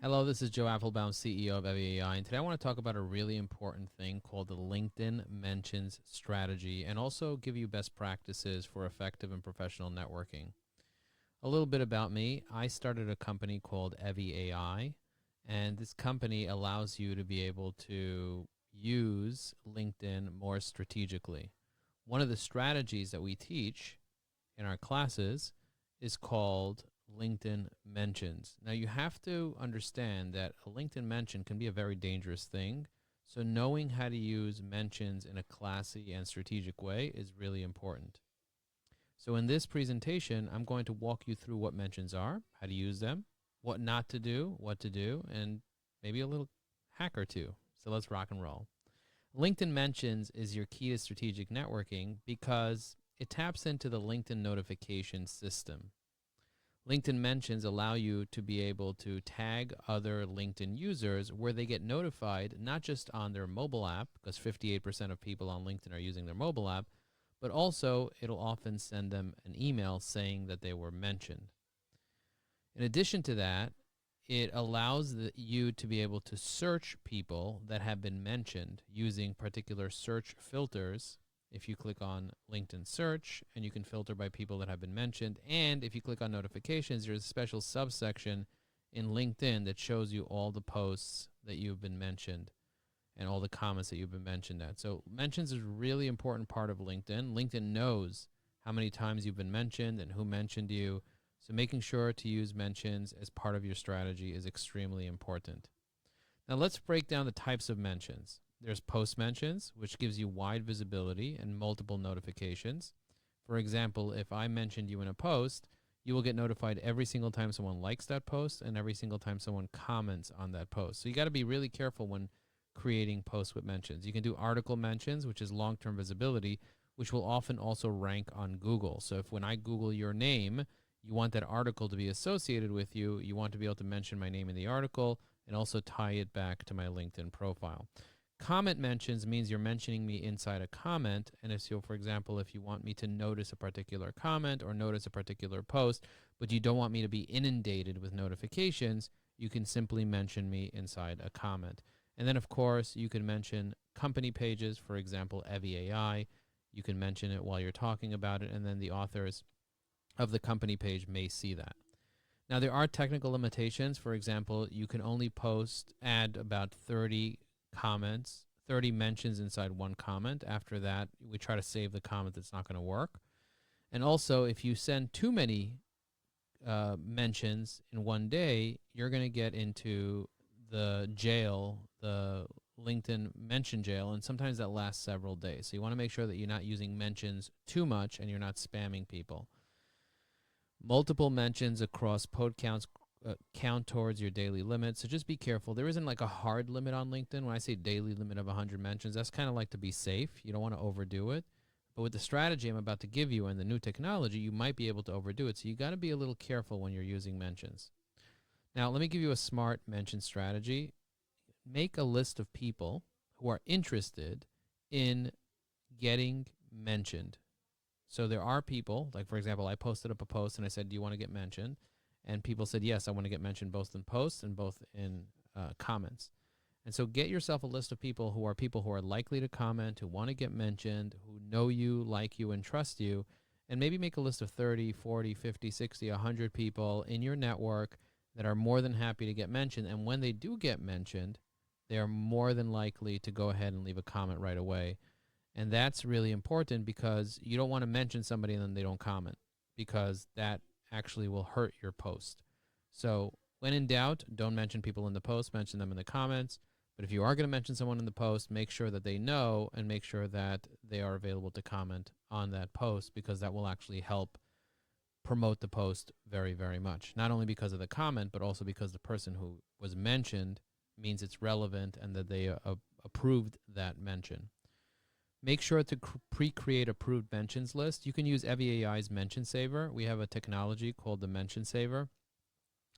Hello, this is Joe Applebaum, CEO of EVAI, and today I want to talk about a really important thing called the LinkedIn Mentions Strategy and also give you best practices for effective and professional networking. A little bit about me. I started a company called EVAI, and this company allows you to be able to use LinkedIn more strategically. One of the strategies that we teach in our classes is called LinkedIn mentions. Now, you have to understand that a LinkedIn mention can be a very dangerous thing. So, knowing how to use mentions in a classy and strategic way is really important. So, in this presentation, I'm going to walk you through what mentions are, how to use them, what not to do, what to do, and maybe a little hack or two. So, let's rock and roll. LinkedIn mentions is your key to strategic networking because it taps into the LinkedIn notification system. LinkedIn mentions allow you to be able to tag other LinkedIn users where they get notified not just on their mobile app, because 58% of people on LinkedIn are using their mobile app, but also it'll often send them an email saying that they were mentioned. In addition to that, it allows you to be able to search people that have been mentioned using particular search filters. If you click on LinkedIn search, and you can filter by people that have been mentioned. And if you click on notifications, there's a special subsection in LinkedIn that shows you all the posts that you've been mentioned and all the comments that you've been mentioned at. So mentions is a really important part of LinkedIn. LinkedIn knows how many times you've been mentioned and who mentioned you. So making sure to use mentions as part of your strategy is extremely important. Now let's break down the types of mentions. There's post mentions, which gives you wide visibility and multiple notifications. For example, if I mentioned you in a post, you will get notified every single time someone likes that post and every single time someone comments on that post. So you got to be really careful when creating posts with mentions. You can do article mentions, which is long-term visibility, which will often also rank on Google. So if when I Google your name, you want that article to be associated with you, you want to be able to mention my name in the article and also tie it back to my LinkedIn profile. Comment mentions means you're mentioning me inside a comment. And if so, for example, if you want me to notice a particular comment or notice a particular post, but you don't want me to be inundated with notifications, you can simply mention me inside a comment. And then, of course, you can mention company pages, for example, EVAI. You can mention it while you're talking about it, and then the authors of the company page may see that. Now, there are technical limitations. For example, you can only add about 30 comments, 30 mentions inside one comment. After that, we try to save the comment that's not going to work. And also, if you send too many mentions in one day, you're going to get into the jail, the LinkedIn mention jail, and sometimes that lasts several days. So you want to make sure that you're not using mentions too much and you're not spamming people. Multiple mentions across pod counts count towards your daily limit. So just be careful. There isn't like a hard limit on LinkedIn. When I say daily limit of 100 mentions, that's kind of like to be safe. You don't want to overdo it. But with the strategy I'm about to give you and the new technology, you might be able to overdo it. So you got to be a little careful when you're using mentions. Now, let me give you a smart mention strategy. Make a list of people who are interested in getting mentioned. So there are people, like for example, I posted up a post and I said, do you want to get mentioned? And people said, yes, I want to get mentioned both in posts and both in comments. And so get yourself a list of people who are likely to comment, who want to get mentioned, who know you, like you, and trust you. And maybe make a list of 30, 40, 50, 60, 100 people in your network that are more than happy to get mentioned. And when they do get mentioned, they are more than likely to go ahead and leave a comment right away. And that's really important because you don't want to mention somebody and then they don't comment, because that actually will hurt your post. So when in doubt, don't mention people in the post, mention them in the comments. But if you are going to mention someone in the post, make sure that they know and make sure that they are available to comment on that post, because that will actually help promote the post very, very much. Not only because of the comment, but also because the person who was mentioned means it's relevant and that they approved that mention. Make sure to pre-create approved mentions list. You can use EVAI's Mention Saver. We have a technology called the Mention Saver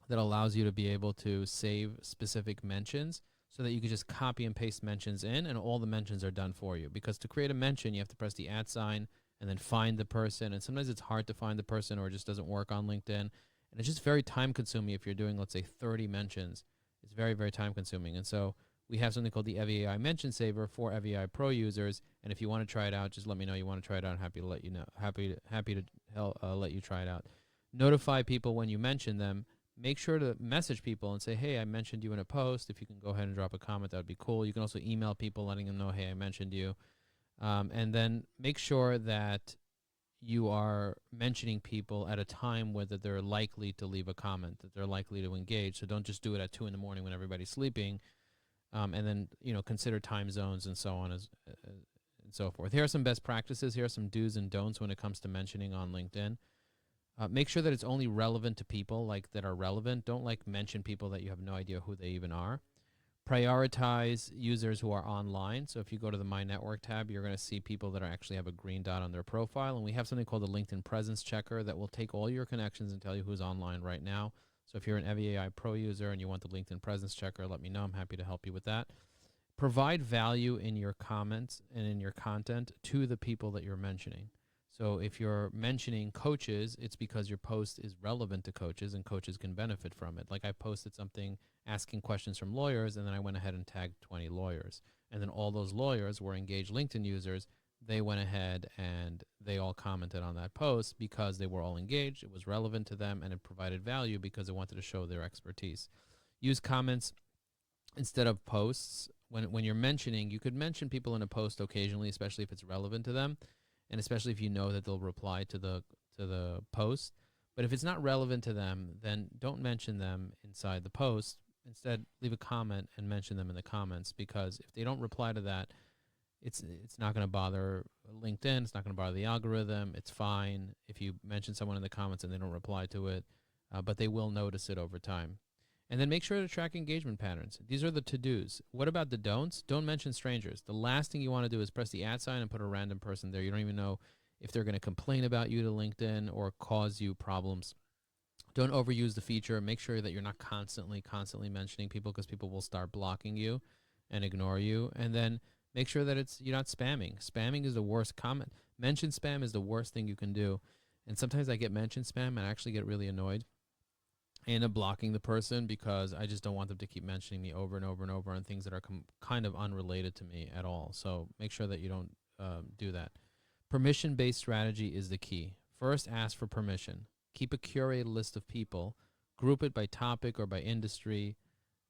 that allows you to be able to save specific mentions so that you can just copy and paste mentions in and all the mentions are done for you. Because to create a mention, you have to press the @ sign and then find the person. And sometimes it's hard to find the person or it just doesn't work on LinkedIn. And it's just very time consuming if you're doing, let's say, 30 mentions. It's very, very time consuming. And so we have something called the EVAI Mention Saver for EVAI Pro users. And if you want to try it out, just let me know you want to try it out. I'm happy to let you know. Happy to let you try it out. Notify people when you mention them. Make sure to message people and say, hey, I mentioned you in a post. If you can go ahead and drop a comment, that would be cool. You can also email people letting them know, hey, I mentioned you. And then make sure that you are mentioning people at a time where that they're likely to leave a comment, that they're likely to engage. So don't just do it at 2 a.m. when everybody's sleeping. And then, consider time zones and so on and so forth. Here are some best practices. Here are some do's and don'ts when it comes to mentioning on LinkedIn. Make sure that it's only relevant to people that are relevant. Don't mention people that you have no idea who they even are. Prioritize users who are online. So if you go to the My Network tab, you're going to see people that actually have a green dot on their profile. And we have something called the LinkedIn Presence Checker that will take all your connections and tell you who's online right now. So if you're an EVAI Pro user and you want the LinkedIn Presence Checker, let me know. I'm happy to help you with that. Provide value in your comments and in your content to the people that you're mentioning. So if you're mentioning coaches, it's because your post is relevant to coaches and coaches can benefit from it. Like I posted something asking questions from lawyers, and then I went ahead and tagged 20 lawyers. And then all those lawyers were engaged LinkedIn users. They went ahead and they all commented on that post because they were all engaged. It was relevant to them and it provided value because it wanted to show their expertise. Use comments instead of posts. When you're mentioning, you could mention people in a post occasionally, especially if it's relevant to them. And especially if you know that they'll reply to the post. But if it's not relevant to them, then don't mention them inside the post. Instead, leave a comment and mention them in the comments, because if they don't reply to that, it's not going to bother LinkedIn. It's not going to bother the algorithm. It's fine if you mention someone in the comments and they don't reply to it, but they will notice it over time. And then make sure to track engagement patterns. These are the to-dos. What about the don'ts? Don't mention strangers. The last thing you want to do is press the @ sign and put a random person there. You don't even know if they're going to complain about you to LinkedIn or cause you problems. Don't overuse the feature. Make sure that you're not constantly mentioning people, because people will start blocking you and ignore you. And then make sure that you're not spamming. Spamming is the worst. Mention spam is the worst thing you can do. And sometimes I get mention spam and I actually get really annoyed. I end up blocking the person because I just don't want them to keep mentioning me over and over and over on things that are kind of unrelated to me at all. So make sure that you don't do that. Permission-based strategy is the key. First, ask for permission. Keep a curated list of people. Group it by topic or by industry.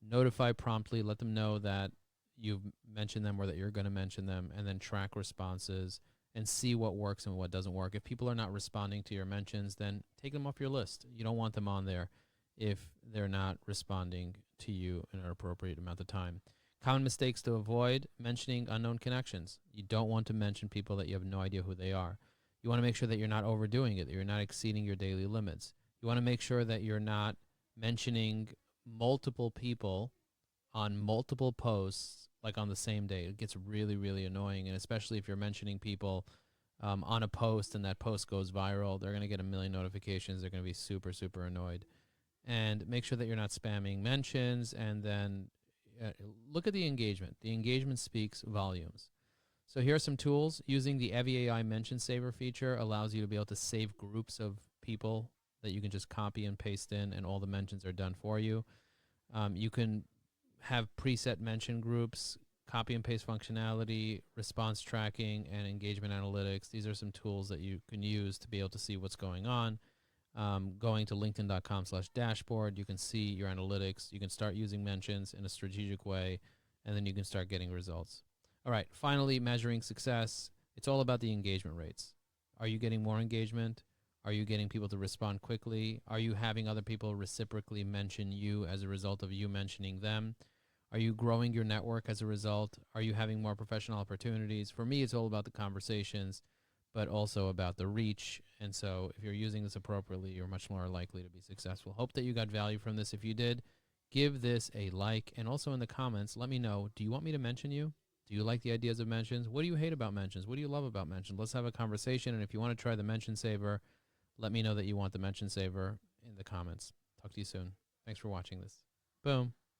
Notify promptly. Let them know that you've mentioned them or that you're going to mention them, and then track responses and see what works and what doesn't work. If people are not responding to your mentions, then take them off your list. You don't want them on there if they're not responding to you in an appropriate amount of time. Common mistakes to avoid: mentioning unknown connections. You don't want to mention people that you have no idea who they are. You want to make sure that you're not overdoing it, that you're not exceeding your daily limits. You want to make sure that you're not mentioning multiple people on multiple posts on the same day. It gets really, really annoying, and especially if you're mentioning people on a post and that post goes viral, they're going to get a million notifications. They're going to be super, super annoyed. And make sure that you're not spamming mentions, and then look at the engagement. The engagement speaks volumes. So here are some tools. Using the EVAI Mention Saver feature allows you to be able to save groups of people that you can just copy and paste in, and all the mentions are done for you. You can have preset mention groups, copy and paste functionality, response tracking, and engagement analytics. These are some tools that you can use to be able to see what's going on. Going to linkedin.com/dashboard, you can see your analytics. You can start using mentions in a strategic way, and then you can start getting results. All right, finally, measuring success. It's all about the engagement rates. Are you getting more engagement? Are you getting people to respond quickly? Are you having other people reciprocally mention you as a result of you mentioning them? Are you growing your network as a result? Are you having more professional opportunities? For me, it's all about the conversations, but also about the reach. And so if you're using this appropriately, you're much more likely to be successful. Hope that you got value from this. If you did, give this a like. And also in the comments, let me know, do you want me to mention you? Do you like the ideas of mentions? What do you hate about mentions? What do you love about mentions? Let's have a conversation. And if you want to try the Mention Saver, let me know that you want the Mention Saver in the comments. Talk to you soon. Thanks for watching this. Boom.